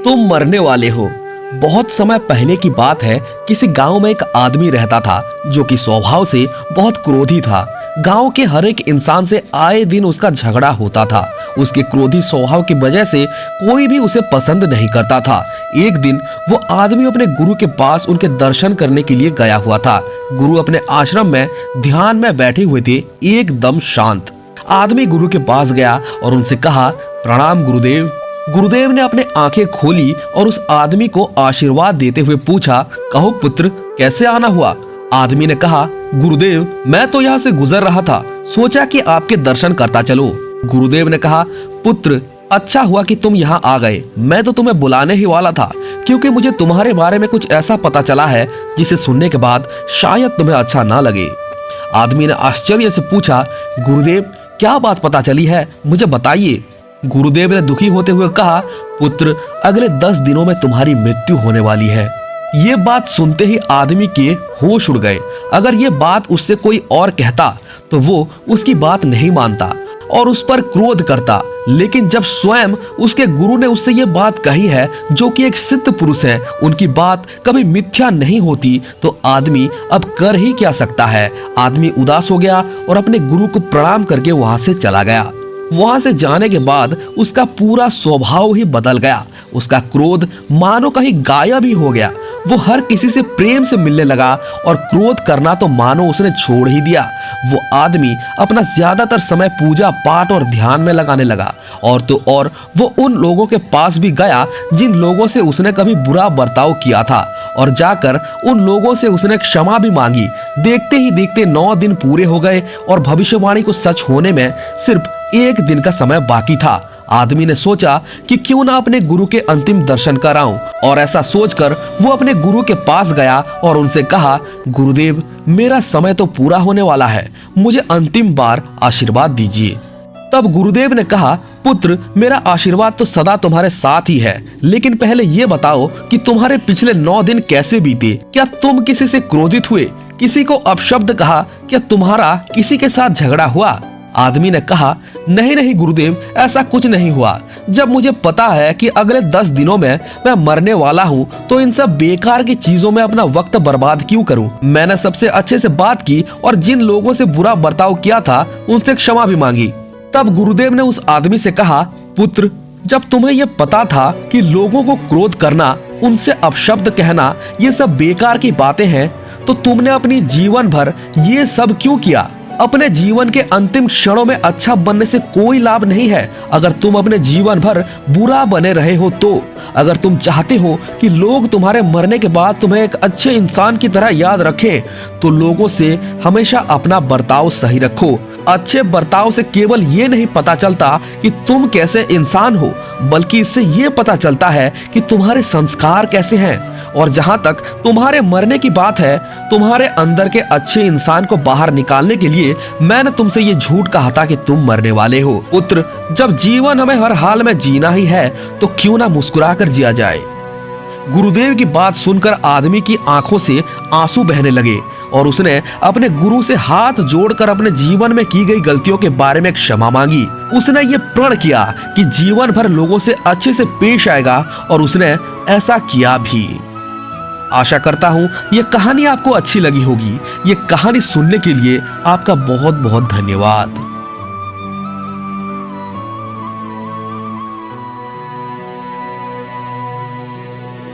तुम मरने वाले हो। बहुत समय पहले की बात है। किसी गांव में एक आदमी रहता था जो कि स्वभाव से बहुत क्रोधी था। गांव के हर एक इंसान से आए दिन उसका झगड़ा होता था। उसके क्रोधी स्वभाव की वजह से कोई भी उसे पसंद नहीं करता था। एक दिन वो आदमी अपने गुरु के पास उनके दर्शन करने के लिए गया हुआ था। गुरु अपने आश्रम में ध्यान में बैठे हुए थे, एकदम शांत। आदमी गुरु के पास गया और उनसे कहा, प्रणाम गुरुदेव। गुरुदेव ने अपने आंखें खोली और उस आदमी को आशीर्वाद देते हुए पूछा, कहो पुत्र, कैसे आना हुआ? आदमी ने कहा, गुरुदेव, मैं तो यहाँ से गुजर रहा था, सोचा कि आपके दर्शन करता चलो। गुरुदेव ने कहा, पुत्र, अच्छा हुआ कि तुम यहाँ आ गए। मैं तो तुम्हें बुलाने ही वाला था, क्योंकि मुझे तुम्हारे बारे में कुछ ऐसा पता चला है जिसे सुनने के बाद शायद तुम्हें अच्छा ना लगे। आदमी ने आश्चर्य से पूछा, गुरुदेव, क्या बात पता चली है, मुझे बताइए। गुरुदेव ने दुखी होते हुए कहा, पुत्र, अगले 10 दिनों में तुम्हारी मृत्यु होने वाली है। ये बात सुनते ही आदमी के होश उड़ गए। अगर ये बात उससे कोई और कहता तो वो उसकी बात नहीं मानता और उस पर क्रोध करता, लेकिन जब स्वयं उसके गुरु ने उससे ये बात कही है, जो कि एक सिद्ध पुरुष है, उनकी बात कभी मिथ्या नहीं होती, तो आदमी अब कर ही क्या सकता है। आदमी उदास हो गया और अपने गुरु को प्रणाम करके वहां से चला गया। वहां से जाने के बाद उसका पूरा स्वभाव ही बदल गया। उसका क्रोध मानो कहीं गायब ही हो गया। वो हर किसी से प्रेम से मिलने लगा और क्रोध करना तो मानो उसने छोड़ ही दिया। वो आदमी अपना ज्यादातर समय पूजा पाठ और ध्यान में लगाने लगा। और तो और वो उन लोगों के पास भी गया जिन लोगों से उसने कभी बुरा बर्ताव किया था, और जाकर उन लोगों से उसने क्षमा भी मांगी। देखते ही देखते 9 दिन पूरे हो गए और भविष्यवाणी को सच होने में सिर्फ 1 दिन का समय बाकी था। आदमी ने सोचा कि क्यों ना अपने गुरु के अंतिम दर्शन कराऊं, और ऐसा सोचकर वो अपने गुरु के पास गया और उनसे कहा, गुरुदेव, मेरा समय तो पूरा होने वाला है, मुझे अंतिम बार आशीर्वाद दीजिए। तब गुरुदेव ने कहा, पुत्र, मेरा आशीर्वाद तो सदा तुम्हारे साथ ही है, लेकिन पहले ये बताओ कि तुम्हारे पिछले 9 दिन कैसे बीते? क्या तुम किसी से क्रोधित हुए, किसी को अपशब्द कहा? क्या तुम्हारा किसी के साथ झगड़ा हुआ? आदमी ने कहा, नहीं नहीं गुरुदेव, ऐसा कुछ नहीं हुआ। जब मुझे पता है कि अगले 10 दिनों में मैं मरने वाला हूँ, तो इन सब बेकार की चीजों में अपना वक्त बर्बाद क्यों करूँ? मैंने सबसे अच्छे से बात की और जिन लोगों से बुरा बर्ताव किया था उनसे क्षमा भी मांगी। तब गुरुदेव ने उस आदमी से कहा, पुत्र, जब तुम्हें यह पता था कि लोगों को क्रोध करना, उनसे अपशब्द कहना, ये सब बेकार की बातें हैं, तो तुमने अपनी जीवन भर ये सब क्यों किया? अपने जीवन के अंतिम क्षणों में अच्छा बनने से कोई लाभ नहीं है अगर तुम अपने जीवन भर बुरा बने रहे हो तो। अगर तुम चाहते हो कि लोग तुम्हारे मरने के बाद तुम्हें एक अच्छे इंसान की तरह याद रखें, तो लोगों से हमेशा अपना बर्ताव सही रखो। अच्छे बर्ताव से केवल ये नहीं पता चलता कि तुम कैसे इंसान हो, बल्कि इससे ये पता चलता है कि तुम्हारे संस्कार कैसे हैं। और जहां तक तुम्हारे मरने की बात है, तुम्हारे अंदर के अच्छे इंसान को बाहर निकालने के लिए मैंने तुमसे ये झूठ कहा था कि तुम मरने वाले हो। पुत्र, जब जीवन हमें हर हाल में जीना ही है, तो क्यों ना मुस्कुराकर जिया जाए। गुरुदेव की बात सुनकर आदमी की आंखों से आंसू बहने लगे और उसने अपने गुरु से हाथ जोड़कर अपने जीवन में की गई गलतियों के बारे में क्षमा मांगी। उसने ये प्रण किया कि जीवन भर लोगों से अच्छे से पेश आएगा, और उसने ऐसा किया भी। आशा करता हूं ये कहानी आपको अच्छी लगी होगी। ये कहानी सुनने के लिए आपका बहुत बहुत धन्यवाद।